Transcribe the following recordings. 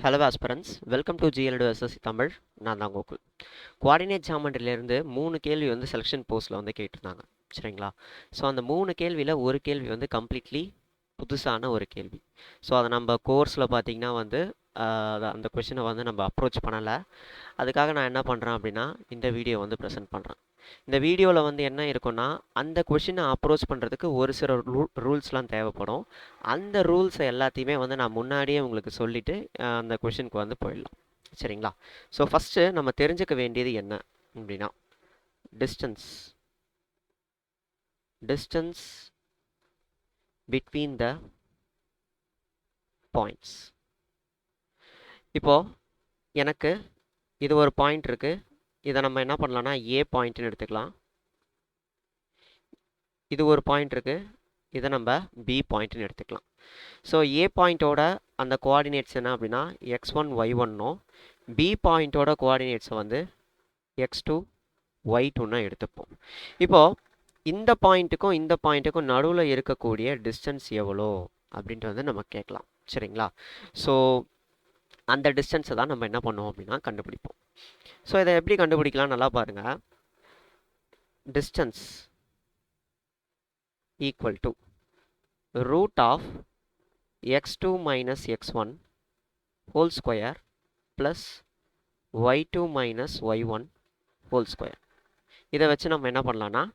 Hello aspirants, welcome to GLDSS Tamil. நான் தான் Gokul. Coordinate ஜாமெண்ட்ரிலேருந்து 3 கேள்வி வந்து செலெக்ஷன் போஸ்ட்டில் வந்து கேட்டிருந்தாங்க. சரிங்களா? ஸோ அந்த 3 கேள்வியில் ஒரு கேள்வி வந்து கம்ப்ளீட்லி புதுசான ஒரு கேள்வி. ஸோ அதை நம்ம கோர்ஸில் பார்த்திங்கன்னா வந்து அந்த கொஷினை வந்து நம்ம அப்ரோச் பண்ணலை. அதுக்காக நான் என்ன பண்ணுறேன் அப்படின்னா இந்த வீடியோ வந்து ப்ரெசென்ட் பண்ணுறேன். இந்த வீடியோவில் வந்து என்ன இருக்குன்னா, அந்த கொஷினை அப்ரோச் பண்ணுறதுக்கு ஒரு சில ரூல்ஸ்லாம் தேவைப்படும். அந்த ரூல்ஸை எல்லாத்தையுமே வந்து நான் முன்னாடியே உங்களுக்கு சொல்லிவிட்டு அந்த கொஷினுக்கு வந்து போயிடலாம். சரிங்களா? ஸோ ஃபஸ்ட்டு நம்ம தெரிஞ்சுக்க வேண்டியது என்ன அப்படின்னா, டிஸ்டன்ஸ் பிட்வீன் த பாயிண்ட்ஸ். இப்போது எனக்கு இது ஒரு பாயிண்ட் இருக்குது. இதை நம்ம என்ன பண்ணலாம்னா ஏ பாயிண்ட்னு எடுத்துக்கலாம். இது ஒரு பாயிண்ட் இருக்குது. இதை நம்ம பி பாயிண்ட்னு எடுத்துக்கலாம். ஸோ ஏ பாயிண்ட்டோட அந்த கோஆர்டினேட்ஸ் என்ன அப்படின்னா x1 y1னும், பி பாயிண்ட்டோட கோஆர்டினேட்ஸை வந்து x2 y2ன்னு எடுத்துப்போம். இப்போது இந்த பாயிண்ட்டுக்கும் இந்த பாயிண்ட்டுக்கும் நடுவில் இருக்கக்கூடிய டிஸ்டன்ஸ் எவ்வளோ அப்படின்ட்டு வந்து நம்ம கேட்கலாம். சரிங்களா? ஸோ அந்த டிஸ்டன்ஸை தான் நம்ம என்ன பண்ணுவோம் அப்படின்னா கண்டுபிடிப்போம். ஸோ இதை எப்படி கண்டுபிடிக்கலாம் நல்லா பாருங்கள். Distance equal to root of x2 minus x1 whole square plus y2 minus y1 whole square. இதை வச்சு நம்ம என்ன பண்ணலான்னா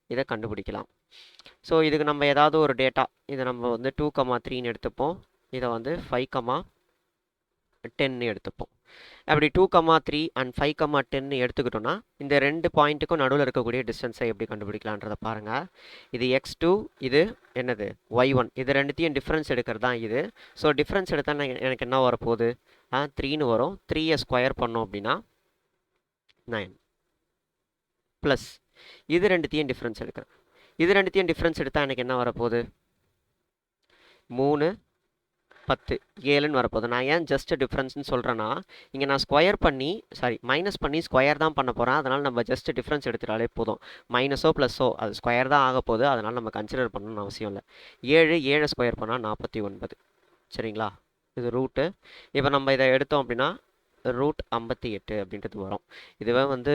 இதை கண்டுபிடிக்கலாம். ஸோ இதுக்கு நம்ம ஏதாவது ஒரு டேட்டா, இதை நம்ம வந்து 2,3ன்னு எடுத்துப்போம். இதை வந்து 5,10ன்னு எடுத்துப்போம். அப்படி 2,3 அண்ட் 5,10ன்னு எடுத்துக்கிட்டோன்னா இந்த ரெண்டு பாயிண்ட்டுக்கும் நடுவில் இருக்கக்கூடிய டிஸ்டன்ஸை எப்படி கண்டுபிடிக்கலான்றதை பாருங்கள். இது x2, இது என்னது y1. இது ரெண்டுத்தையும் டிஃப்ரென்ஸ் எடுக்கிறது தான் இது. ஸோ டிஃப்ரென்ஸ் எடுத்தால் எனக்கு என்ன வரப்போகுது? 3ன்னு வரும். 3யை ஸ்கொயர் பண்ணோம் அப்படின்னா 9 ப்ளஸ் இது ரெண்டுத்தையும் டிஃப்ரென்ஸ் எடுக்கிறேன். இது ரெண்டுத்தையும் டிஃப்ரென்ஸ் எடுத்தால் எனக்கு என்ன வரப்போகுது? 3, 10, 7ன்னு வரப்போகுது. நான் ஏன் ஜஸ்ட் டிஃப்ரென்ஸ்னு சொல்கிறேன்னா, இங்கே நான் ஸ்கொயர் பண்ணி மைனஸ் பண்ணி ஸ்கொயர் தான் பண்ண போகிறேன். அதனால் நம்ம ஜஸ்ட் டிஃப்ரென்ஸ் எடுத்துட்டாலே போதும். மைனஸோ ப்ளஸ்ஸோ அது ஸ்கொயர் தான் ஆக போகுது. அதனால் நம்ம கன்சிடர் பண்ணணும்னு அவசியம் இல்லை. 7 ஸ்கொயர் பண்ணால் 49. சரிங்களா? இது ரூட்டு. இப்போ நம்ம இதை எடுத்தோம் அப்படின்னா ரூட் 58 அப்படின்றது வரும். இதுவே வந்து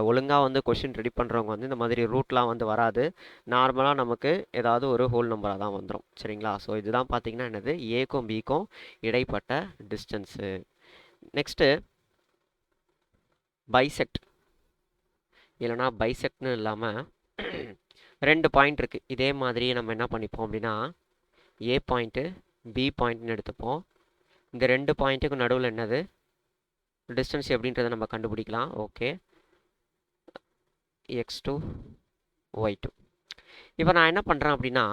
ஒழுங்காக வந்து கொஷின் ரெடி பண்ணுறவங்க வந்து இந்த மாதிரி ரூட்லாம் வந்து வராது. நார்மலாக நமக்கு ஏதாவது ஒரு ஹோல் நம்பராக தான் வந்துடும். சரிங்களா? ஸோ இதுதான் பார்த்தீங்கன்னா என்னது ஏக்கும் பிக்கும் இடைப்பட்ட டிஸ்டன்ஸு. நெக்ஸ்ட்டு பைசெக்ட் இல்லைனா பைசெக்ட்னு இல்லாமல் 2 பாயிண்ட் இருக்குது. இதே மாதிரி நம்ம என்ன பண்ணிப்போம் அப்படின்னா ஏ பாயிண்ட்டு பி பாயிண்ட்னு எடுத்துப்போம். இந்த 2 பாயிண்ட்டுக்கு நடுவில் என்னது டிஸ்டன்ஸ் எப்படின்றத நம்ம கண்டுபிடிக்கலாம். Okay, x2 y2. இப்போ நான் என்ன பண்ணுறேன் அப்படின்னா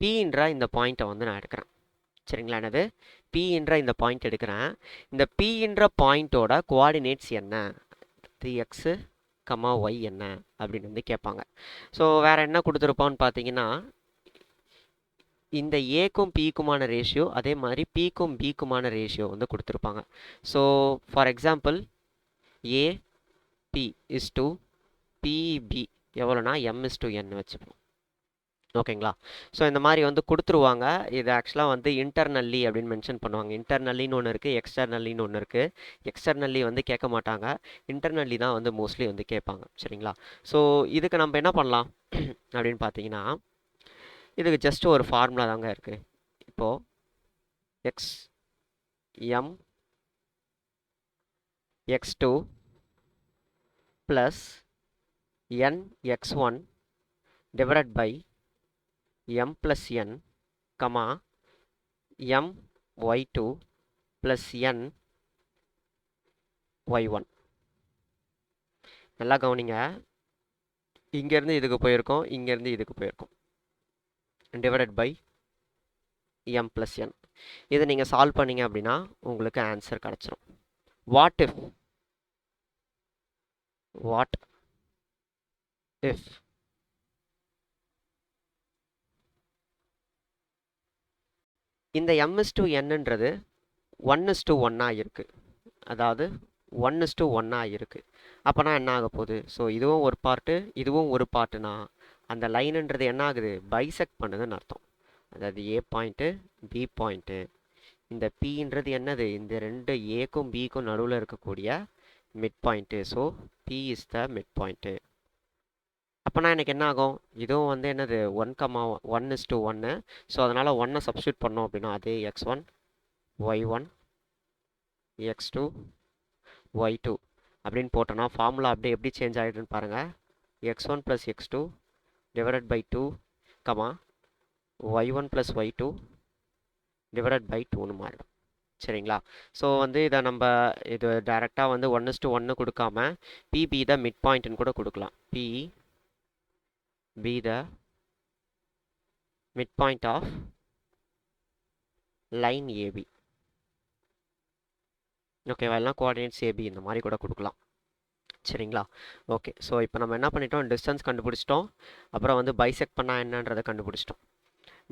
Pன்ற இந்த பாயிண்ட்டை வந்து நான் எடுக்கிறேன். சரிங்களா? என்னது Pன்ற இந்த பாயிண்ட் எடுக்கிறேன். இந்த Pன்ற பாயிண்ட்டோட கோஆர்டினேட்ஸ் என்ன, 3x, y என்ன அப்படின்னு வந்து கேட்பாங்க. ஸோ வேறு என்ன கொடுத்துருப்பான்னு பார்த்தீங்கன்னா இந்த ஏக்கும் பிக்குமான ரேஷியோ, அதே மாதிரி பிக்கும் பிக்குமான ரேஷியோ வந்து கொடுத்துருப்பாங்க. So for example AP is to PB எவ்வளோனா m/n வச்சுப்போம். ஓகேங்களா? ஸோ இந்த மாதிரி வந்து கொடுத்துருவாங்க. இது ஆக்சுவலாக வந்து இன்டர்னல்லி அப்படின்னு மென்ஷன் பண்ணுவாங்க. இன்டர்னல்லின்னு ஒன்று இருக்குது, எக்ஸ்டர்னல்லின்னு ஒன்று இருக்குது. எக்ஸ்டர்னல்லி வந்து கேட்க மாட்டாங்க, இன்டர்னல்லி தான் வந்து மோஸ்ட்லி வந்து கேட்பாங்க. சரிங்களா? ஸோ இதுக்கு நம்ம என்ன பண்ணலாம் அப்படின்னு பார்த்தீங்கன்னா இதுக்கு ஜஸ்ட் ஒரு ஃபார்முலா தாங்க இருக்குது. இப்போது xm x2 plus n x1 divided by m plus n comma m y2 plus n y1. நல்லா கவனிங்க, இங்கேருந்து இதுக்கு போயிருக்கோம், இங்கேருந்து இதுக்கு போயிருக்கோம். Divided by m plus n. இதை நீங்கள் சால்வ் பண்ணிங்க அப்படின்னா உங்களுக்கு ஆன்சர் கிடச்சிரும். வாட் இஃப் இந்த m/nன்றது 1:1 இருக்குது. அதாவது 1:1 இருக்குது. அப்போனா என்ன ஆக போகுது? ஸோ இதுவும் ஒரு பார்ட்டு, இதுவும் ஒரு பார்ட்டுனா அந்த லைனுன்றது என்ன ஆகுது? பைசெக்ட் பண்ணுதுன்னு அர்த்தம். அதாவது ஏ பாயிண்ட்டு பி பாயிண்ட்டு இந்த Pன்றது என்னது, இந்த ரெண்டு ஏக்கும் பிக்கும் நடுவில் இருக்கக்கூடிய mid point. So P is the mid point. அப்போனா எனக்கு என்ன ஆகும், இதுவும் வந்து என்னது 1,1:1. ஸோ அதனால் 1 சப்ஸ்டியூட் பண்ணோம் அப்படின்னா அதே x1 y1 x2 y2 அப்படின்னு போட்டோன்னா ஃபார்முலா அப்படியே எப்படி சேஞ்ச் ஆகிடுன்னு பாருங்கள். x1 + x2 divided by 2 comma y1 + y2 divided by 2ன்னு மாறிடும். சரிங்களா? ஸோ வந்து இதை நம்ம இது டைரெக்டாக வந்து 1:1 கொடுக்காம P be the மிட் பாயிண்ட்னு கூட கொடுக்கலாம். P be the mid point of line AB. ஓகேவா? எல்லாம் கோஆர்டினேட்ஸ் AB இந்த மாதிரி கூட கொடுக்கலாம். சரிங்களா? ஓகே. ஸோ இப்போ நம்ம என்ன பண்ணிட்டோம், டிஸ்டன்ஸ் கண்டுபிடிச்சிட்டோம், அப்புறம் வந்து பைசெக்ட் பண்ணால் என்னன்றதை கண்டுபிடிச்சிட்டோம்.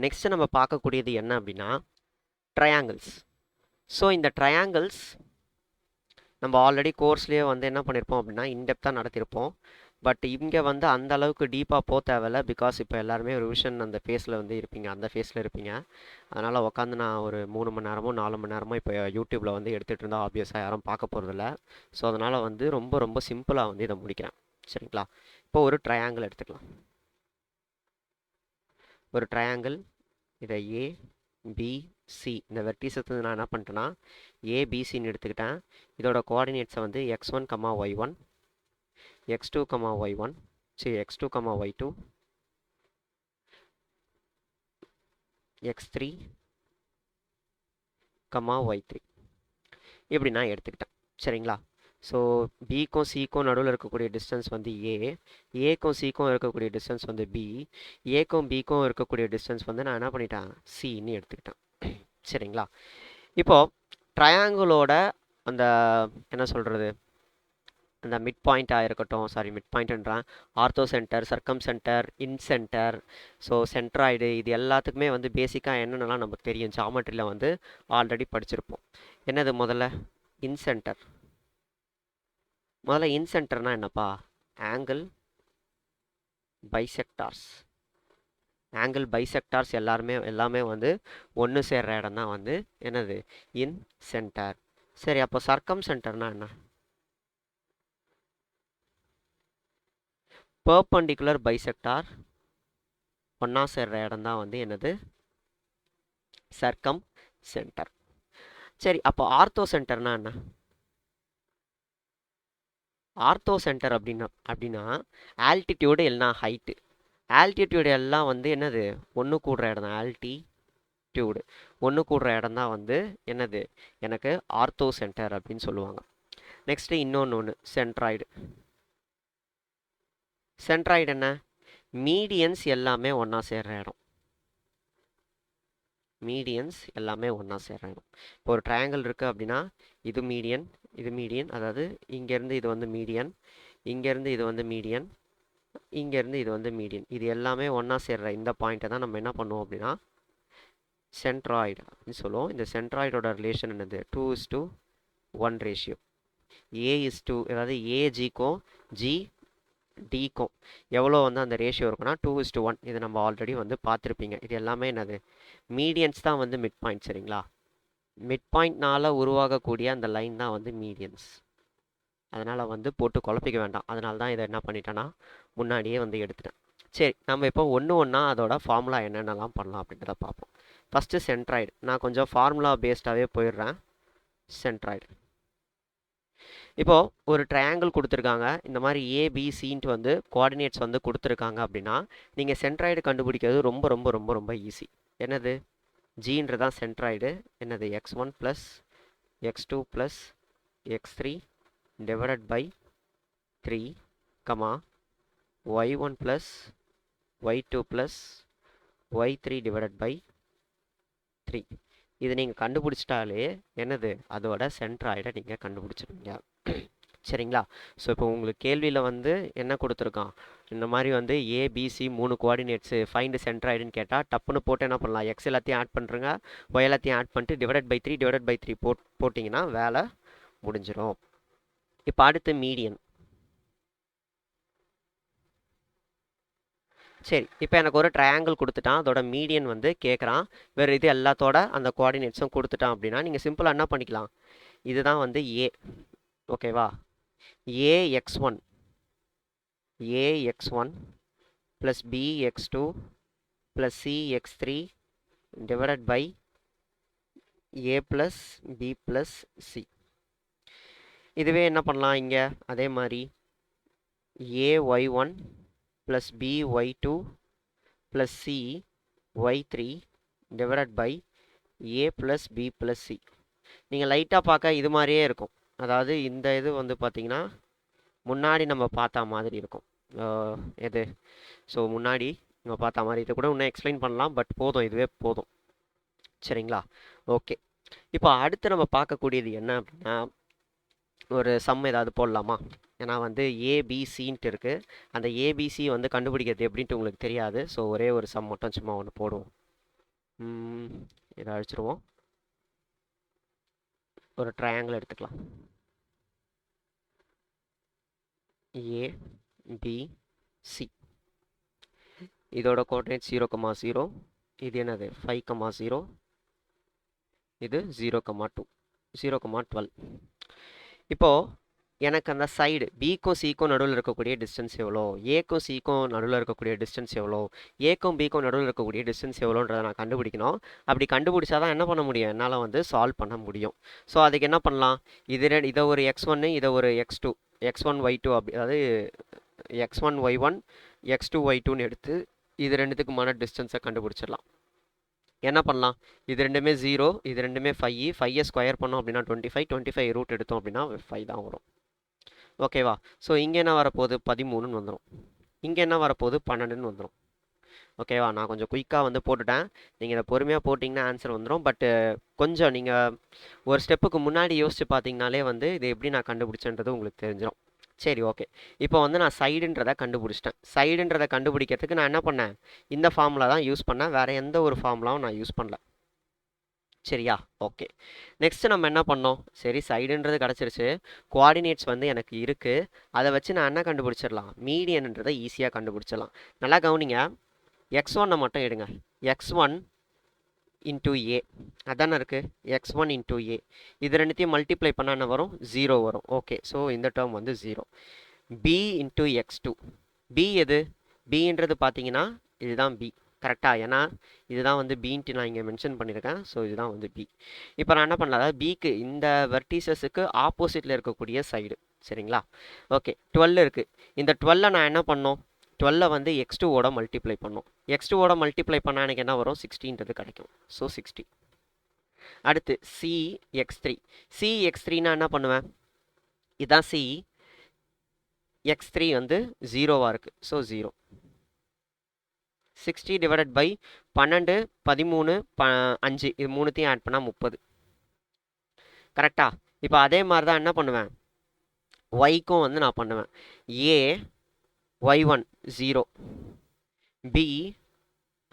நெக்ஸ்ட்டு நம்ம பார்க்கக்கூடியது என்ன அப்படின்னா ட்ரையாங்கிள்ஸ். ஸோ இந்த ட்ரையாங்கிள்ஸ் நம்ம ஆல்ரெடி கோர்ஸ்லேயே வந்து என்ன பண்ணியிருப்போம் அப்படின்னா இன்டெப்த்தாக நடத்தியிருப்போம். பட் இங்கே வந்து அந்த அளவுக்கு டீப்பாக போக தேவையில்ல. பிகாஸ் இப்போ எல்லாருமே ரிவிஷன் அந்த ஃபேஸில் வந்து இருப்பீங்க, அந்த ஃபேஸில் இருப்பீங்க. அதனால் உட்காந்து நான் ஒரு 3 மணி நேரமோ 4 மணி நேரமோ இப்போ யூடியூப்பில் வந்து எடுத்துகிட்டு இருந்தால் ஆப்வியஸாக யாரும் பார்க்க போகிறதில்ல. ஸோ அதனால் வந்து ரொம்ப ரொம்ப சிம்பிளாக வந்து இதை முடிக்கிறேன். சரிங்களா? இப்போ ஒரு ட்ரையாங்கிள் எடுத்துக்கலாம். ஒரு ட்ரையாங்கிள், இதை ABC இந்த வெர்டிசத்தை நான் என்ன பண்ணிட்டேன்னா ABCன்னு எடுத்துக்கிட்டேன். இதோட கோஆர்டினேட்ஸை வந்து x1, y1 x2, y1 x2, y2 x3, y3 இப்படி நான் எடுத்துக்கிட்டேன். சரிங்களா? ஸோ பிக்கும் சிக்கும் நடுவில் இருக்கக்கூடிய டிஸ்டன்ஸ் வந்து ஏக்கும் சிக்கும் இருக்கக்கூடிய டிஸ்டன்ஸ் வந்து B, ஏக்கும் பிக்கும் இருக்கக்கூடிய டிஸ்டன்ஸ் வந்து நான் என்ன பண்ணிட்டேன் சின்னு எடுத்துக்கிட்டேன். சரிங்களா? இப்போது ட்ரையாங்கிளோட அந்த என்ன சொல்கிறது, அந்த மிட் பாயிண்ட்டாக இருக்கட்டும், மிட் பாயிண்ட்ன்றேன், orthocentre, circumcentre, incentre, so centroid, இது எல்லாத்துக்குமே வந்து பேசிக்காக என்னென்னலாம் நமக்கு தெரியும், ஜாமெட்ரியில் வந்து ஆல்ரெடி படிச்சிருப்போம். என்னது முதல்ல இன் சென்டர். முதல்ல இன் சென்டர்னால் என்னப்பா, ஆங்கிள் பைசெக்டார்ஸ். ஆங்கிள் பைசெக்டார்ஸ் எல்லாமே வந்து ஒன்று சேர்கிற இடம் தான் வந்து என்னது இன் சென்டர். சரி, அப்போ சர்க்கம் சென்டர்னால் என்ன, பெர்பெண்டிகுலர் பைசெக்டார் ஒன்றா சேர்கிற இடம் தான் வந்து என்னது சர்க்கம் சென்டர். சரி, அப்போ ஆர்த்தோ சென்டர்னா என்ன, ஆர்த்தோ சென்டர் அப்படின்னா ஆல்டிடியூடு இல்லைனா ஹைட்டு. ஆல்டிடியூடு எல்லாம் வந்து என்னது ஒன்று கூடுற இடம் தான், ஆல்டிடியூடு ஒன்று கூடுற இடம் தான் வந்து என்னது எனக்கு ஆர்த்தோ சென்டர் அப்படின்னு சொல்லுவாங்க. நெக்ஸ்ட்டு இன்னொன்று சென்ட்ராய்டு. சென்ட்ராய்டு என்ன, மீடியன்ஸ் எல்லாமே ஒன்றா சேர்கிற இடம். மீடியன்ஸ் எல்லாமே ஒன்றா சேர்கிற இடம். இப்போ ஒரு ட்ரையாங்கிள் இருக்குது அப்படின்னா இது மீடியன், அதாவது இங்கேருந்து இது வந்து மீடியன், இங்கேருந்து இது வந்து மீடியன், இங்கேருந்து இது வந்து மீடியன், இது எல்லாமே ஒன்றா சேர்கிற இந்த பாயிண்ட்டை தான் நம்ம என்ன பண்ணுவோம் அப்படின்னா சென்ட்ராய்டு அப்படின்னு சொல்லுவோம். இந்த சென்ட்ராய்டோட ரிலேஷன் என்னது 2:1 ரேஷியோ. A:2, அதாவது AGக்கும் GDக்கும் எவ்வளோ வந்து அந்த ரேஷியோ இருக்குன்னா 2:1. இது நம்ம ஆல்ரெடி வந்து பார்த்துருப்பீங்க. இது எல்லாமே என்னது மீடியன்ஸ் தான் வந்து மிட் பாயிண்ட். சரிங்களா? மிட் பாயிண்ட்னால் உருவாகக்கூடிய அந்த லைன் தான் வந்து மீடியன்ஸ். அதனால் வந்து போட்டு குழப்பிக்க வேண்டாம். அதனால தான் இதை என்ன பண்ணிட்டேன்னா முன்னாடியே வந்து எடுத்துட்டேன். சரி, நம்ம இப்போ ஒன்றா அதோட ஃபார்முலா என்னென்னலாம் பண்ணலாம் அப்படின்றத பார்ப்போம். First centroid. நான் கொஞ்சம் ஃபார்முலா பேஸ்டாகவே போயிடுறேன். சென்ட்ராய்டு, இப்போது ஒரு ட்ரையாங்கிள் கொடுத்துருக்காங்க, இந்த மாதிரி ABCன்ட்டு வந்து கோஆர்டினேட்ஸ் வந்து கொடுத்துருக்காங்க அப்படின்னா நீங்கள் சென்ட்ராய்டு கண்டுபிடிக்கிறது ரொம்ப ரொம்ப ரொம்ப ரொம்ப ஈஸி. என்னது ஜின்றதான் சென்ட்ராய்டு. என்னது x1 + x2 + x3 divided by 3, y1 + y2 + y3 divided by 3. இது நீங்கள் கண்டுபிடிச்சிட்டாலே என்னது அதோட சென்ட்ராய்டை நீங்கள் கண்டுபிடிச்சிருவீங்க. சரிங்களா? ஸோ இப்போ உங்களுக்கு கேள்வியில் வந்து என்ன கொடுத்துருக்கான், இந்த மாதிரி வந்து ABC 3 கோஆர்டினேட்ஸு ஃபைண்ட் சென்ட்ராய்டுன்னு கேட்டால் டப்புன்னு போட்டு என்ன பண்ணலாம், எக்ஸ் எல்லாத்தையும் ஆட் பண்ணுறங்க, ஒய் எல்லாத்தையும் ஆட் பண்ணிட்டு டிவைடட் பை 3 போட்டிங்கன்னா வேலை முடிஞ்சிடும். இப்போ அடுத்து மீடியன். சரி, இப்போ எனக்கு ஒரு ட்ரையாங்கிள் கொடுத்துட்டான், அதோட மீடியன் வந்து கேட்குறான், வேறு இது எல்லாத்தோட அந்த கோஆர்டினேட்ஸும் கொடுத்துட்டான் அப்படின்னா நீங்கள் சிம்பிளாக என்ன பண்ணிக்கலாம், இதுதான் வந்து ஏ, ஓகேவா, ஏx1 ஏx1 plus bx2 plus cx3 divided by A plus B plus C. இதுவே என்ன பண்ணலாம் இங்கே அதே மாதிரி ay1 plus by2 plus cy3 divided by A plus B plus C. நீங்கள் லைட்டாக பார்க்க இது மாதிரியே இருக்கும், அதாவது இந்த இது வந்து பார்த்தீங்கன்னா முன்னாடி நம்ம பார்த்த மாதிரி இருக்கும். எது ஸோ முன்னாடி நம்ம பார்த்த மாதிரி இது கூட இன்னும் எக்ஸ்பிளைன் பண்ணலாம், பட் போதும், இதுவே போதும். சரிங்களா, ஓகே. இப்போ அடுத்து நம்ம பார்க்கக்கூடியது என்ன அப்படின்னா ஒரு சம் ஏதாவது போடலாமா, ஏன்னா வந்து ஏபிசின்ட்டு இருக்குது, அந்த ஏபிசி வந்து கண்டுபிடிக்கிறது எப்படின்ட்டு உங்களுக்கு தெரியாது. ஸோ ஒரே ஒரு சம் மட்டும் சும்மா ஒன்று போடுவோம். இதை அழிச்சிருவோம், ஒரு ட்ரையாங்கிள் எடுத்துக்கலாம். ஏபிசி இதோட கோஆர்டினேட் 0,0, இது என்னது 5,0, இது 0,2 0,12. இப்போது எனக்கு அந்த சைடு பிக்கும் சிக்கும் நடுவில் இருக்கக்கூடிய டிஸ்டன்ஸ் எவ்வளோ, ஏக்கும் சிக்கும் நடுவில் இருக்கக்கூடிய டிஸ்டன்ஸ் எவ்வளோ, ஏக்கும் பிக்கும் நடுவில் இருக்கக்கூடிய டிஸ்டன்ஸ் எவ்வளோன்றதை நான் கண்டுபிடிக்கணும். அப்படி கண்டுபிடிச்சா தான் என்ன பண்ண முடியும், என்னால் வந்து சால்வ் பண்ண முடியும். ஸோ அதுக்கு என்ன பண்ணலாம், இதை ஒரு x1 இதை ஒரு x2 x1 y2 அப்படி, அதாவது x1 y1 x2 y2ன்னு எடுத்து இது ரெண்டுத்துக்குமான டிஸ்டன்ஸை கண்டுபிடிச்சிடலாம். என்ன பண்ணலாம், இது ரெண்டுமே 0, இது ரெண்டுமே 5, 5 ஸ்கொயர் பண்ணோம் அப்படின்னா 25, 25 ரூட் எடுத்தோம் அப்படின்னா 5 தான் வரும். ஓகேவா, ஸோ இங்கே என்ன வரப்போகுது 13ன்னு வந்துடும், இங்கே என்ன வரப்போகுது 12ன்னு வந்துடும். ஓகேவா, நான் கொஞ்சம் குயிக்காக வந்து போட்டுட்டேன், நீங்கள் இதை பொறுமையாக போட்டிங்கன்னா ஆன்சர் வந்துடும். பட்டு கொஞ்சம் நீங்கள் ஒரு ஸ்டெப்புக்கு முன்னாடி யோசிச்சு பார்த்தீங்கனாலே வந்து இது எப்படி நான் கண்டுபிடிச்சேன்றது உங்களுக்கு தெரிஞ்சிடும். சரி, ஓகே. இப்போ வந்து நான் சைடுன்றதை கண்டுபிடிச்சிட்டேன். சைடுன்றதை கண்டுபிடிக்கிறதுக்கு நான் என்ன பண்ணேன், இந்த ஃபார்முலா தான் யூஸ் பண்ணேன், வேறு எந்த ஒரு ஃபார்முலாவும் நான் யூஸ் பண்ணல. சரியா, ஓகே. நெக்ஸ்ட் நம்ம என்ன பண்ணோம், சரி சைடுன்றது கிடச்சிருச்சு, கோஆர்டினேட்ஸ் வந்து எனக்கு இருக்குது, அதை வச்சு நான் என்ன கண்டுபிடிச்சிடலாம், மீடியன்ன்றதை ஈஸியாக கண்டுபிடிச்சிடலாம். நல்லா கவனிங்க, x1 மட்டும் எடுங்க, x1 இன்டூ ஏ அதானே இருக்குது, x1 இன்டூ ஏ, இது ரெண்டுத்தையும் மல்டிப்ளை பண்ணால் என்ன வரும், 0 வரும். ஓகே, ஸோ இந்த டேர்ம் வந்து 0. b இன்டூ x2, b எது, bன்றது பார்த்தீங்கன்னா இதுதான் b, கரெக்டாக, ஏன்னா இதுதான் வந்து பின்ட்டு நான் இங்கே மென்ஷன் பண்ணியிருக்கேன். ஸோ இதுதான் வந்து பி. இப்போ நான் என்ன பண்ணலாம், அதாவது பிக்கு இந்த வெர்டிசஸுக்கு ஆப்போசிட்டில் இருக்கக்கூடிய சைடு. சரிங்களா, ஓகே. 12 இருக்குது, இந்த 12 நான் என்ன பண்ணோம், 12 வந்து x2ஓட மல்டிப்ளை பண்ணோம், x2ஓட மல்டிப்ளை பண்ணால் எனக்கு என்ன வரும், 16ன்றது கிடைக்கும். ஸோ 60. அடுத்து cx3, cx3னா என்ன பண்ணுவேன், இதான் c, x3 வந்து 0வாக இருக்குது, ஸோ 0. 60 டிவைடட் பை 12, 13, 5 இது மூணுத்தையும் ஆட் பண்ணால் 30. கரெக்டா, இப்போ அதே மாதிரி தான் என்ன பண்ணுவேன், ஒய்க்கும் வந்து நான் பண்ணுவேன், ஏ y1 0, பி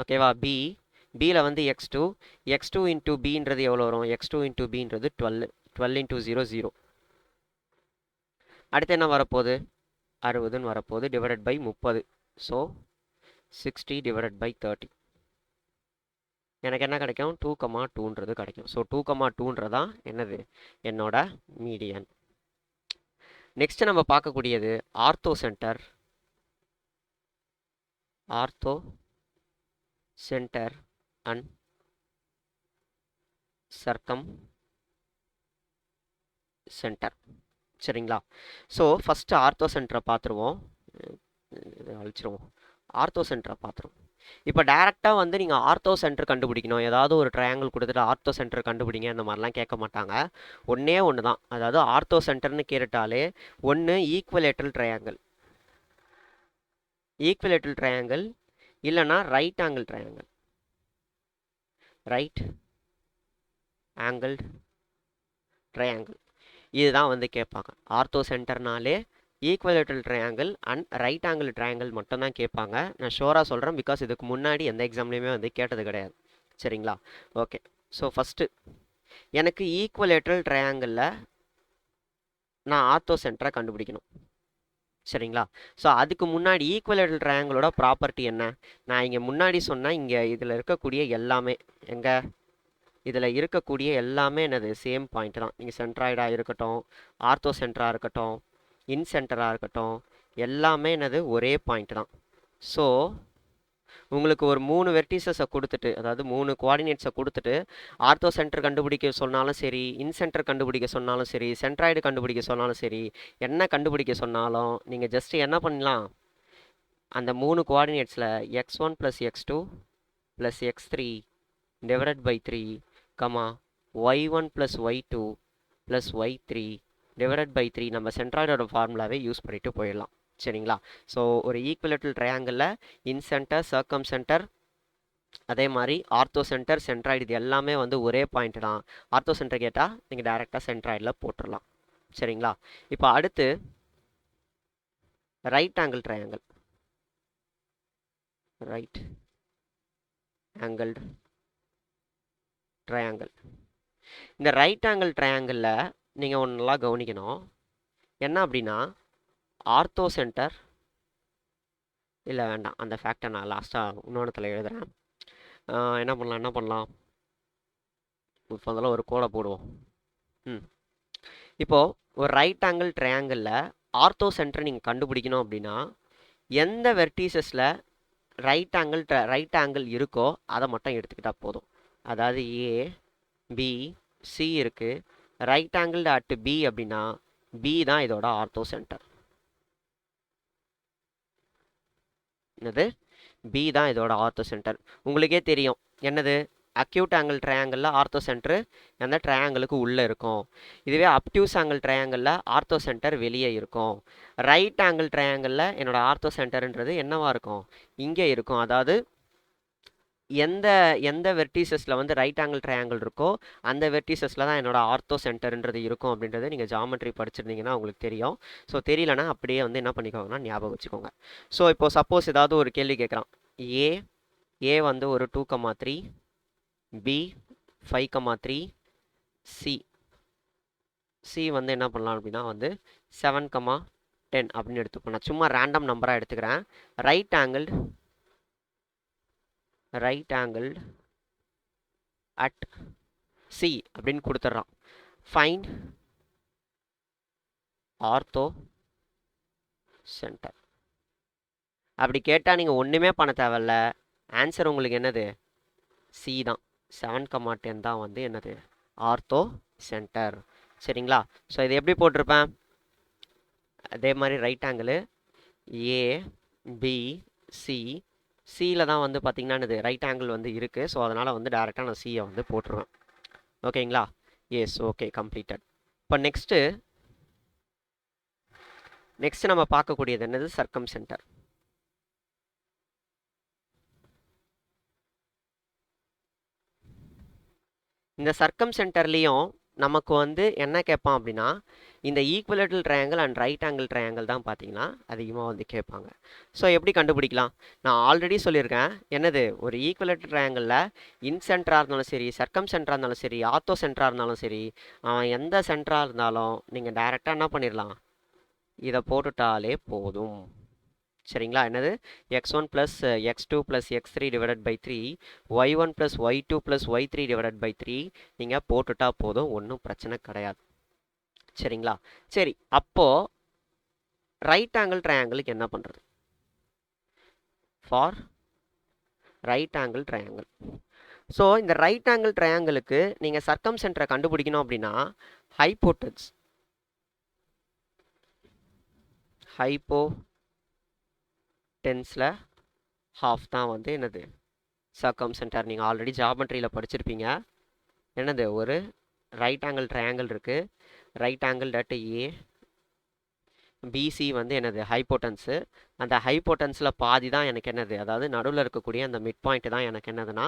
ஓகேவா, பியில் வந்து x2 இன்டூ பின்றது எவ்வளோ வரும், x2 இன்டூ பின்றது 12 இன்டூ 0 0. அடுத்து என்ன வரப்போகுது, 60ன்னு வரப்போகுது, divided by 30. So 60 divided by 30 எனக்கு என்ன கிடைக்கும், 2,2ன்றது கிடைக்கும். ஸோ 2,2ன்றதான் என்னது என்னோட மீடியன். நெக்ஸ்ட் நம்ம பார்க்கக்கூடியது ortho centre and Sargam centre. சரிங்களா, ஸோ ஃபஸ்ட்டு ஆர்த்தோ சென்டரை பார்த்துருவோம், அழிச்சிருவோம், ஆர்த்தோ சென்டரை பார்த்துருவோம். இப்போ டேரெக்டாக வந்து நீங்கள் ஆர்த்தோ சென்டர் கண்டுபிடிக்கணும், ஏதாவது ஒரு ட்ரையாங்கிள் கொடுத்துட்டு ஆர்த்தோ சென்டர் கண்டுபிடிங்க அந்த மாதிரிலாம் கேட்க மாட்டாங்க. ஒன்றே ஒன்று தான், அதாவது ஆர்த்தோ சென்டர்னு கேட்டாலே ஒன்று ஈக்குவலேட்ரல் ட்ரையாங்கிள் இல்லைனா ரைட் ஆங்கிள் ட்ரையாங்கிள் இதுதான் வந்து கேட்பாங்க. ஆர்த்தோ சென்டர்னாலே equilateral triangle and right angle triangle மட்டும் தான் கேட்பாங்க. நான் ஷோராக சொல்கிறேன், பிகாஸ் இதுக்கு முன்னாடி எந்த எக்ஸாம்லேயுமே வந்து கேட்டது கிடையாது. சரிங்களா, ஓகே. ஸோ ஃபஸ்ட்டு எனக்கு ஈக்குவலேட்ரல் ட்ரையாங்கிளில் நான் ஆர்த்தோ சென்டரை கண்டுபிடிக்கணும். சரிங்களா? ஸோ அதுக்கு முன்னாடி ஈக்குவலேட்டரல் ட்ரையாங்கிளோட ப்ராப்பர்ட்டி என்ன? நான் இங்கே முன்னாடி சொன்ன இங்கே இதில் இருக்கக்கூடிய எல்லாமே எங்கே இதில் இருக்கக்கூடிய எல்லாமே என்னது சேம் பாயிண்ட் தான். நீங்கள் சென்ட்ராய்டாக இருக்கட்டும், ஆர்த்தோ சென்டராக இருக்கட்டும், இன் சென்டராக இருக்கட்டும், எல்லாமே என்னது ஒரே பாயிண்ட் தான். ஸோ உங்களுக்கு ஒரு 3 வெர்டிசஸை கொடுத்துட்டு, அதாவது 3 கோஆர்டினேட்ஸை கொடுத்துட்டு ஆர்த்தோ சென்டர் கண்டுபிடிக்க சொன்னாலும் சரி, இன் சென்டர் கண்டுபிடிக்க சொன்னாலும் சரி, சென்ட்ராய்டு கண்டுபிடிக்க சொன்னாலும் சரி, என்ன கண்டுபிடிக்க சொன்னாலும் நீங்கள் ஜஸ்ட் என்ன பண்ணலாம், அந்த 3 கோஆர்டினேட்ஸில் x1 + x2 + x3 divided by 3 comma y1 + y2 + y3 divided by 3 நம்ம சென்ட்ராய்டோட ஃபார்முலாவே யூஸ் பண்ணிட்டு போயிடலாம். சரிங்களா? ஸோ ஒரு ஈக்குவலேட்டரல் ட்ரையாங்கிளில் இன் சென்டர், சர்க்கம் சென்டர், அதே மாதிரி ஆர்த்தோ சென்டர், சென்ட்ராய்டு இது எல்லாமே வந்து ஒரே பாயிண்ட் தான். ஆர்த்தோ சென்டர் கேட்டால் நீங்கள் டைரெக்டாக சென்ட்ராய்டில் போட்டுடலாம். சரிங்களா? இப்போ அடுத்து right angle triangle. Right angle triangle. இந்த ரைட் ஆங்கிள் ட்ரையாங்கிளில் நீங்கள் ஒன்று நல்லா கவனிக்கணும். என்ன அப்படின்னா ஆர்த்தோ சென்டர் இல்லை வேண்டாம், அந்த ஃபேக்டை நான் லாஸ்ட்டாக இன்னொன்றத்தில் எழுதுகிறேன். என்ன பண்ணலாம் இப்போ அதெல்லாம் ஒரு கோடை போடுவோம். இப்போது ஒரு ரைட் ஆங்கிள் ட்ரையாங்கிளில் ஆர்த்தோ சென்டரை நீங்கள் கண்டுபிடிக்கணும் அப்படின்னா எந்த வெர்டிசஸில் ரைட் ஆங்கிள் இருக்கோ அதை மட்டும் எடுத்துக்கிட்டால் போதும். அதாவது ஏ, பி, சி இருக்குது. ரைட் ஆங்கிள் அட் பி அப்படின்னா பி தான் இதோட ஆர்த்தோ சென்டர். என்னது? பி தான் இதோட ஆர்த்தோ சென்டர். உங்களுக்கே தெரியும் என்னது, அக்யூட் ஆங்கிள் ட்ரையாங்கிளில் ஆர்த்தோ சென்டர் அந்த ட்ரையாங்கிளுக்கு உள்ளே இருக்கும். இதுவே அப்டியூஸ் ஆங்கிள் ட்ரையாங்கிளில் ஆர்த்தோ சென்டர் வெளியே இருக்கும். ரைட் ஆங்கிள் ட்ரையாங்கிளில் என்னோட ஆர்த்தோ சென்டர்ன்றது என்னவா இருக்கும், இங்கே இருக்கும். அதாவது எந்த வெர்டிசஸில் வந்து ரைட் ஆங்கிள் ட்ரையாங்கிள் இருக்கோ அந்த வெர்டிசஸில் தான் என்னோட ஆர்த்தோ சென்டர்ன்றது இருக்கும் அப்படின்றது நீங்கள் ஜாமெட்ரி படிச்சிருந்தீங்கன்னா உங்களுக்கு தெரியும். ஸோ தெரியலனா அப்படியே வந்து என்ன பண்ணிக்கோங்கன்னா ஞாபகம் வச்சுக்கோங்க. ஸோ இப்போ சப்போஸ் ஏதாவது ஒரு கேள்வி கேட்குறான், ஏ வந்து ஒரு 2,3, பி 5,3, சி வந்து என்ன பண்ணலாம் அப்படின்னா வந்து 7,10 அப்படின்னு எடுத்துப்போம். நான் சும்மா ரேண்டம் நம்பராக எடுத்துக்கிறேன். ரைட் ஆங்கிள் அட் சி அப்படின்னு கொடுத்துட்றான். ஃபைண்ட் ஆர்த்தோ சென்டர் அப்படி கேட்டால் நீங்கள் ஒன்றுமே பண்ண தேவையில்ல. ஆன்சர் உங்களுக்கு என்னது, சி தான். 7,10 தான் வந்து என்னது ஆர்த்தோ சென்டர். சரிங்களா? ஸோ இது எப்படி போட்டிருப்பேன், அதே மாதிரி ரைட் ஆங்கிள் ஏ, பி, சியில் தான் வந்து பார்த்திங்கன்னா என்னது ரைட் ஆங்கிள் வந்து இருக்குது. ஸோ அதனால் வந்து டேரெக்டாக நான் சியை வந்து போட்டுருவேன். ஓகேங்களா? Yes, okay, completed. இப்போ நெக்ஸ்ட்டு நம்ம பார்க்கக்கூடியது என்னது, சர்க்கம் சென்டர். இந்த சர்க்கம் சென்டர்லேயும் நமக்கு வந்து என்ன கேட்பான் அப்படின்னா இந்த equilateral triangle and right angle triangle தான் பார்த்தீங்கன்னா அதிகமாக வந்து கேட்பாங்க. ஸோ எப்படி கண்டுபிடிக்கலாம், நான் ஆல்ரெடி சொல்லியிருக்கேன். என்னது, ஒரு ஈக்குவலேட்டரல் ட்ரையாங்கிளில் இன் சென்டராக இருந்தாலும் சரி, சர்க்கம் சென்டராக இருந்தாலும் சரி, ஆர்த்தோ சென்டராக இருந்தாலும் சரி, அவன் எந்த சென்டராக இருந்தாலும் நீங்கள் டைரெக்டாக என்ன பண்ணிடலாம், இதை போட்டுட்டாலே போதும். சரிங்களா? என்னது, x1 + x2 + x3 divided by 3, y1 + y2 + y3 divided by 3 நீங்கள் போட்டுட்டா போதும், ஒன்றும் பிரச்சனை கிடையாது. சரிங்களா? சரி, அப்போது ரைட் ஆங்கிள் ட்ரையாங்கிளுக்கு என்ன பண்ணுறது, for right angle triangle. So இந்த ரைட் ஆங்கிள் ட்ரையாங்கிளுக்கு நீங்கள் சர்க்கம் சென்டரை கண்டுபிடிக்கணும் அப்படின்னா ஹைப்போடென்ஸில் ஹாஃப் தான் வந்து என்னது சர்க்கம் சென்டர். நீங்கள் ஆல்ரெடி ஜாமெட்ரியில் படிச்சிருப்பீங்க. என்னது, ஒரு ரைட் ஆங்கிள் ட்ரையாங்கிள் இருக்குது. Right angle at A, BC வந்து என்னது ஹைப்போட்டன்ஸு. அந்த ஹைப்போட்டன்ஸில் பாதி தான் எனக்கு என்னது, அதாவது நடுவில் இருக்கக்கூடிய அந்த மிட் பாயிண்ட் தான் எனக்கு என்னதுன்னா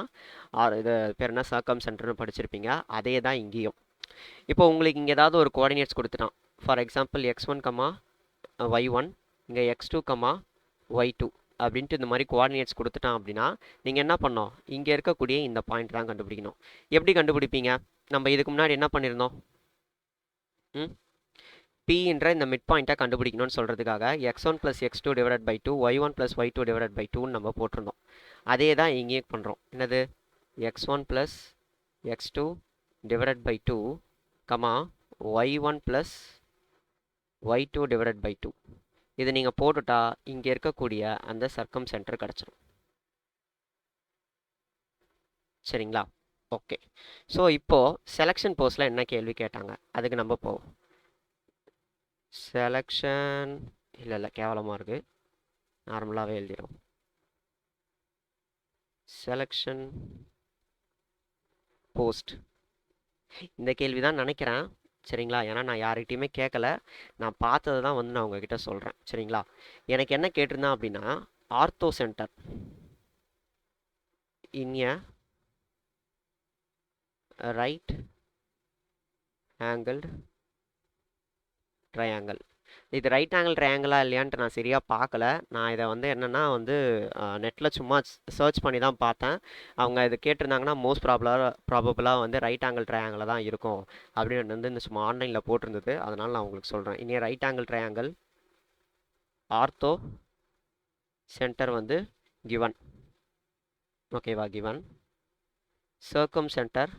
இது பேர் என்ன, சர்க்கம் சென்டர்னு படிச்சிருப்பீங்க. அதே தான் இங்கேயும். இப்போ உங்களுக்கு இங்கே ஏதாவது ஒரு கோஆர்டினேட்ஸ் கொடுத்துட்டான். ஃபார் எக்ஸாம்பிள் x1, y1, இங்கே x2, y2 அப்படின்ட்டு இந்த மாதிரி கோஆர்டினேட்ஸ் கொடுத்துட்டான் அப்படின்னா நீங்கள் என்ன பண்ணோம், இங்கே இருக்கக்கூடிய இந்த பாயிண்ட் தான் கண்டுபிடிக்கணும். எப்படி கண்டுபிடிப்பீங்க, நம்ம இதுக்கு முன்னாடி என்ன பண்ணியிருந்தோம், Pன்ற இந்த மிட் பாயிண்ட்டை கண்டுபிடிக்கணும்னு சொல்கிறதுக்காக x1 + x2 divided by 2 y1 + y2 divided by 2ன்னு நம்ம போட்டிருந்தோம். அதே தான் இங்கேயும் பண்ணுறோம். என்னது x1 + x2 divided by 2 comma y1 + y2 divided by 2. இது நீங்கள் போட்டுட்டா இங்கே இருக்கக்கூடிய அந்த சர்க்கம் சென்டர் கிடச்சிடும். சரிங்களா? ஓகே. ஸோ இப்போது செலெக்ஷன் போஸ்டில் என்ன கேள்வி கேட்டாங்க அதுக்கு நம்ம போவோம். செலெக்ஷன் இல்லை கேவலமாக இருக்குது, நார்மலாகவே எழுதிடும். செலெக்ஷன் போஸ்ட் இந்த கேள்வி தான் நினைக்கிறேன். சரிங்களா? ஏன்னா நான் யார்கிட்டையுமே கேட்கல, நான் பார்த்தது தான் வந்து நான் உங்ககிட்ட சொல்கிறேன். சரிங்களா? எனக்கு என்ன கேட்டிருந்தேன் அப்படின்னா, ortho centre in a right angled triangle. இது ரைட் ஆங்கிள் ட்ரையாங்கிளா இல்லையான்ட்டு நான் சரியாக பார்க்கல. நான் இதை வந்து என்னென்னா வந்து நெட்டில் சும்மா சர்ச் பண்ணி தான் பார்த்தேன். அவங்க இது கேட்டிருந்தாங்கன்னா மோஸ்ட் ப்ராபபிளாக வந்து ரைட் ஆங்கிள் ட்ரையாங்கிள் தான் இருக்கும் அப்படின்னு வந்து இந்த சும்மா ஆன்லைனில் போட்டிருந்தது. அதனால் நான் உங்களுக்கு சொல்கிறேன். இனி right angle triangle ortho centre வந்து கிவன். ஓகேவா? கிவன். சர்க்கம் சென்டர்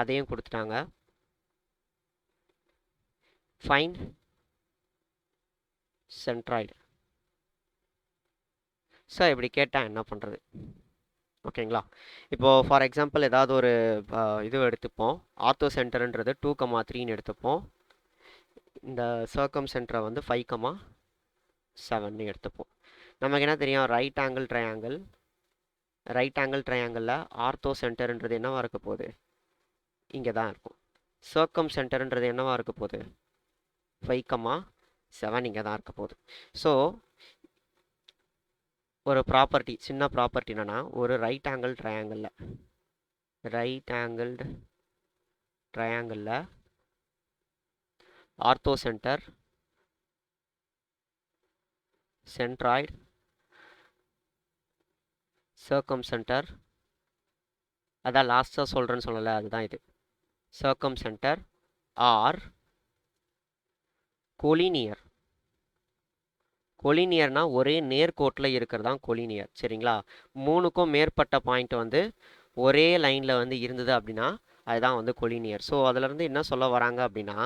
அதையும் கொடுத்துட்டாங்க. Find centroid. ஸோ இப்படி கேட்டால் என்ன பண்ணுறது? ஓகேங்களா? இப்போது ஃபார் எக்ஸாம்பிள் ஏதாவது ஒரு இது எடுத்துப்போம். ஆர்த்தோ சென்டர்ன்றது 2,3ன்னு எடுத்துப்போம். இந்த சர்க்கம் சென்டரை வந்து 5,7ன்னு எடுத்துப்போம். நமக்கு என்ன தெரியும்? Right angle triangle. Right angle ட்ரையாங்கிளில் ஆர்த்தோ சென்டர்ன்றது என்னவா இருக்க போகுது? இங்கே தான் இருக்கும். சர்க்கம் சென்டர்ன்றது என்னவா இருக்க போகுது? 5,7 இங்கே தான் இருக்க போகுது. ஸோ ஒரு ப்ராப்பர்ட்டி, சின்ன ப்ராப்பர்ட்டி என்னென்னா, ஒரு ரைட் ஆங்கிள் ட்ரையாங்கிளில் orthocentre, centroid, circumcentre, அதான் லாஸ்ட்டாக சொல்கிறேன்னு சொல்லலை, அதுதான் இது. Circumcentre are collinear. கொலினியர்னா ஒரே நேர்கோட்டில் இருக்கிறது தான் கொலினியர். சரிங்களா? 3க்கும் மேற்பட்ட பாயிண்ட் வந்து ஒரே லைனில் வந்து இருந்தது அப்படின்னா அதுதான் வந்து கொலினியர். ஸோ அதிலேருந்து என்ன சொல்ல வராங்க அப்படின்னா,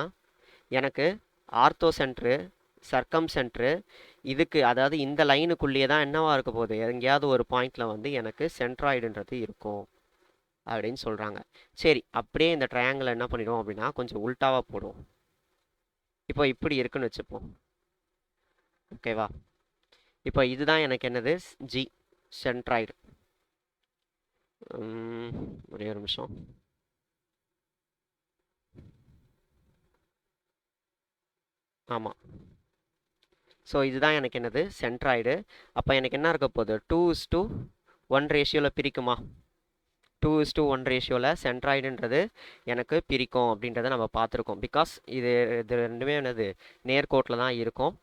எனக்கு ஆர்த்தோ சென்ட்ரு, சர்க்கம் சென்ட்ரு இதுக்கு, அதாவது இந்த லைனுக்குள்ளேயே தான் என்னவா இருக்க போகுது? எங்கேயாவது ஒரு பாயிண்டில் வந்து எனக்கு சென்ட்ராய்டுன்றது இருக்கும் அப்படின்னு சொல்கிறாங்க. சரி, அப்படியே இந்த ட்ரையாங்கிள் என்ன பண்ணிடுவோம் அப்படின்னா கொஞ்சம் உல்ட்டாவாக போடுவோம். இப்போ இப்படி இருக்குன்னு வச்சுப்போம். ஓகேவா? இப்போ இதுதான் எனக்கு என்னது? G centroid. ஒரே ஒரு நிமிஷம். ஆமாம். ஸோ இதுதான் எனக்கு என்னது? சென்ட்ராய்டு. அப்போ எனக்கு என்ன இருக்க போகுது? 2:1 ரேஷியோவில் பிரிக்குமா? 2:1 ரேஷியோவில் சென்ட்ராய்டுன்றது எனக்கு பிரிக்கும் அப்படின்றத நம்ம பார்த்துருக்கோம். பிகாஸ் இது ரெண்டுமே என்னது? நேர்கோட்டில் தான் இருக்கும்.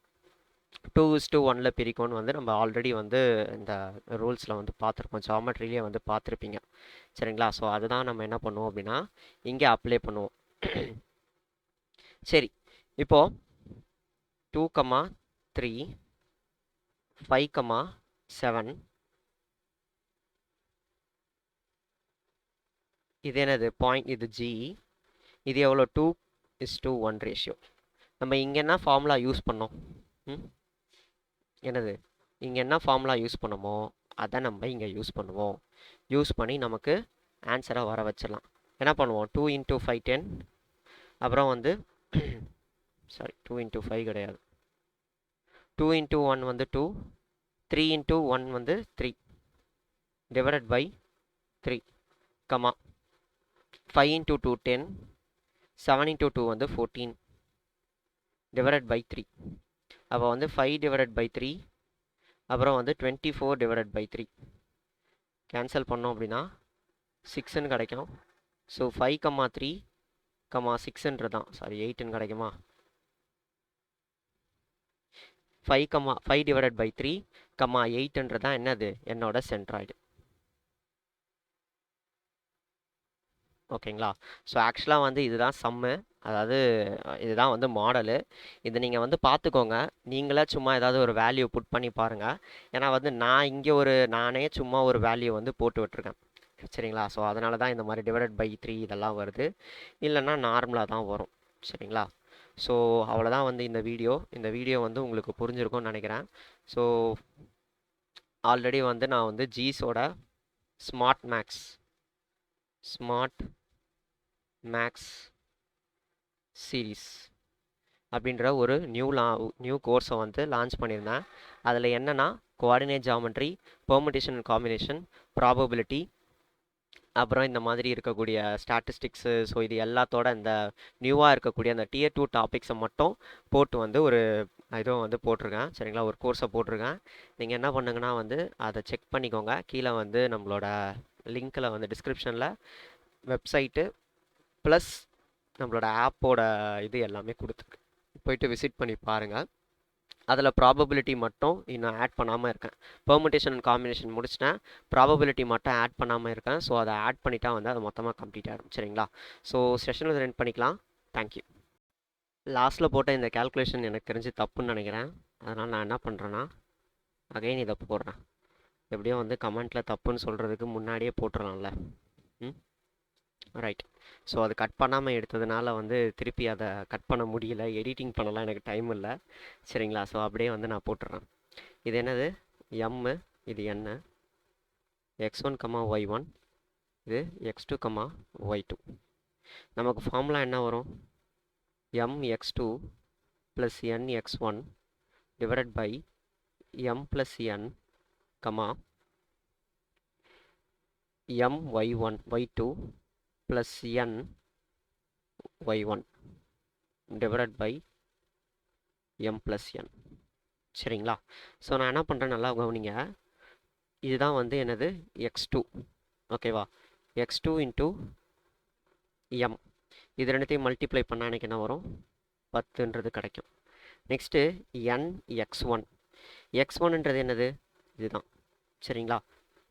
2:1 பிரிக்கும்னு வந்து நம்ம ஆல்ரெடி வந்து இந்த ரூல்ஸில் வந்து பார்த்துருக்கோம், ஜாமெட்ரிலேயே வந்து பார்த்துருப்பீங்க. சரிங்களா? ஸோ அதுதான் நம்ம என்ன பண்ணுவோம் அப்படின்னா இங்கே அப்ளை பண்ணுவோம். சரி, இப்போது 2,3 5,7 இது என்னது? பாயிண்ட், இது ஜி, இது எவ்வளோ? 2:1 ரேஷியோ. நம்ம இங்கே என்ன ஃபார்முலா யூஸ் பண்ணோம்? என்னது? இங்கே என்ன ஃபார்முலா யூஸ் பண்ணமோ அதை நம்ம இங்கே யூஸ் பண்ணுவோம். யூஸ் பண்ணி நமக்கு ஆன்சரை வர வச்சிடலாம். என்ன பண்ணுவோம்? 2 × 5 10, அப்புறம் வந்து சாரி 2 × 5 கிடையாது, 2 × 1 வந்து 2, 3 × 1 வந்து 3 டிவைடட் பை 3, கமா 5 × 2 10, 7 × 2 வந்து 14 டிவைடட் பை 3. அப்போ வந்து 5 டிவைடட் பை 3, அப்புறம் வந்து 24 டிவைடட் பை 3 கேன்சல் பண்ணோம் அப்படின்னா 6ன்னு கிடைக்கும். ஸோ 5,3, 6ன்றது தான், சாரி 8ன்னு கிடைக்குமா? 5 டிவைடட் பை 3, 8ன்றது தான் என்னது? என்னோட சென்ட்ராய்டு. ஓகேங்களா? ஸோ ஆக்சுவலாக வந்து இதுதான் சம்மு, அதாவது இதுதான் வந்து மாடலு. இதை நீங்கள் வந்து பார்த்துக்கோங்க. நீங்களே சும்மா ஏதாவது ஒரு வேல்யூ புட் பண்ணி பாருங்கள். ஏன்னா வந்து நான் இங்கே நானே சும்மா ஒரு வேல்யூ வந்து போட்டு விட்டுருக்கேன். சரிங்களா? ஸோ அதனால தான் இந்த மாதிரி டிவைடட் பை 3 இதெல்லாம் வருது. இல்லைன்னா நார்மலாக தான் வரும். சரிங்களா? ஸோ அவ்வளோதான் வந்து இந்த வீடியோ வந்து உங்களுக்கு புரிஞ்சிருக்கும்னு நினைக்கிறேன். ஸோ ஆல்ரெடி வந்து நான் வந்து ஜீஸோட ஸ்மார்ட் மேக்ஸ் சீரீஸ் அப்படின்ற ஒரு நியூ கோர்ஸை வந்து லான்ச் பண்ணியிருந்தேன். அதில் என்னென்னா coordinate geometry, permutation and combination, probability, அப்புறம் இந்த மாதிரி இருக்கக்கூடிய ஸ்டாட்டிஸ்டிக்ஸு. ஸோ இது எல்லாத்தோட இந்த நியூவாக இருக்கக்கூடிய அந்த Tier 2 டாபிக்ஸை மட்டும் போட்டு வந்து ஒரு இதுவும் வந்து போட்டிருக்கேன். சரிங்களா? ஒரு கோர்ஸை போட்டிருக்கேன். நீங்கள் என்ன பண்ணுங்கன்னா வந்து அதை செக் பண்ணிக்கோங்க. கீழே வந்து நம்மளோட லிங்க்கில் வந்து டிஸ்கிரிப்ஷனில் வெப்சைட்டு ப்ளஸ் நம்மளோட ஆப்போட இது எல்லாமே கொடுத்துருக்கு. போயிட்டு விசிட் பண்ணி பாருங்கள். அதில் ப்ராபபிலிட்டி மட்டும் இன்னும் ஆட் பண்ணாமல் இருக்கேன். பெர்முடேஷன் அண்ட் காம்பினேஷன் முடிச்சிட்டேன். ப்ராபபிலிட்டி மட்டும் ஆட் பண்ணாமல் இருக்கேன். ஸோ அதை ஆட் பண்ணிட்டா வந்து அது மொத்தமாக கம்ப்ளீட் ஆகிடும். சரிங்களா? ஸோ செஷன் வந்து ரன் பண்ணிக்கலாம். தேங்க்யூ. லாஸ்ட்டில் போட்ட இந்த கேல்குலேஷன் எனக்கு தெரிஞ்சு தப்புன்னு நினைக்கிறேன். அதனால் நான் என்ன பண்ணுறேன்னா அகைன் இதை போடுறேன். எப்படியோ வந்து கமெண்ட்டில் தப்புன்னு சொல்கிறதுக்கு முன்னாடியே போட்டுடலாம்ல. ரைட். ஸோ அது கட் பண்ணாமல் எடுத்ததுனால வந்து திருப்பி அதை கட் பண்ண முடியல. எடிட்டிங் பண்ணலாம் எனக்கு டைம் இல்லை. சரிங்களா? ஸோ அப்படியே வந்து நான் போட்டுடுறேன். இது என்னது? எம்மு, இது என்ன? x1, y1, இது x2, y2. நமக்கு ஃபார்முலா என்ன வரும்? mx2 plus nx1 divided by m plus n, my1 y2 plus n y1 divided by m plus n. சரிங்களா? ஸோ நான் என்ன பண்ணுறேன், நல்லா கவனிங்க. இதுதான் வந்து என்னது? x2. ஓகேவா? x2 into m. இது ரெண்டுத்தையும் மல்டிப்ளை பண்ணால் எனக்கு என்ன வரும்? 10ன்றது கிடைக்கும். Next n x1. x1ன்றது என்னது? இதுதான். சரிங்களா?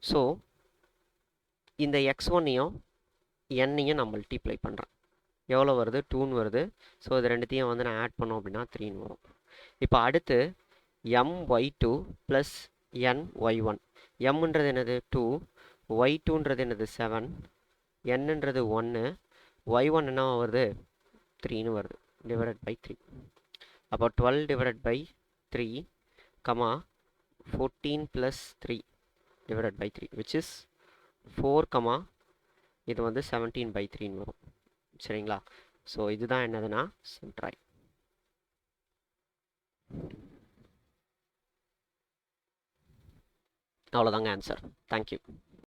ஸோ இந்த x1ஐயும் n-ஐயும் நான் மல்டிப்ளை பண்ணுறேன். எவ்வளோ வருது? 2ன்னு வருது. ஸோ இது ரெண்டுத்தையும் வந்து நான் ஆட் பண்ணோம் அப்படின்னா 3ன்னு வரும். இப்போ அடுத்து my2 ப்ளஸ் ny1. mன்றது என்னது? 2. y2ன்றது என்னது? 7. nன்றது 1. y1 என்ன வருது? 3ன்னு வருது. Divided by 3. அப்போ 12 divided by 3, 14 plus 3 divided by 3 which is 4, இது வந்து 17 பை 3ன்னு வரும். சரிங்களா? ஸோ இதுதான் என்னதுன்னா சென்ட்ராய்ட். அவ்வளோதாங்க ஆன்சர். தேங்க்யூ.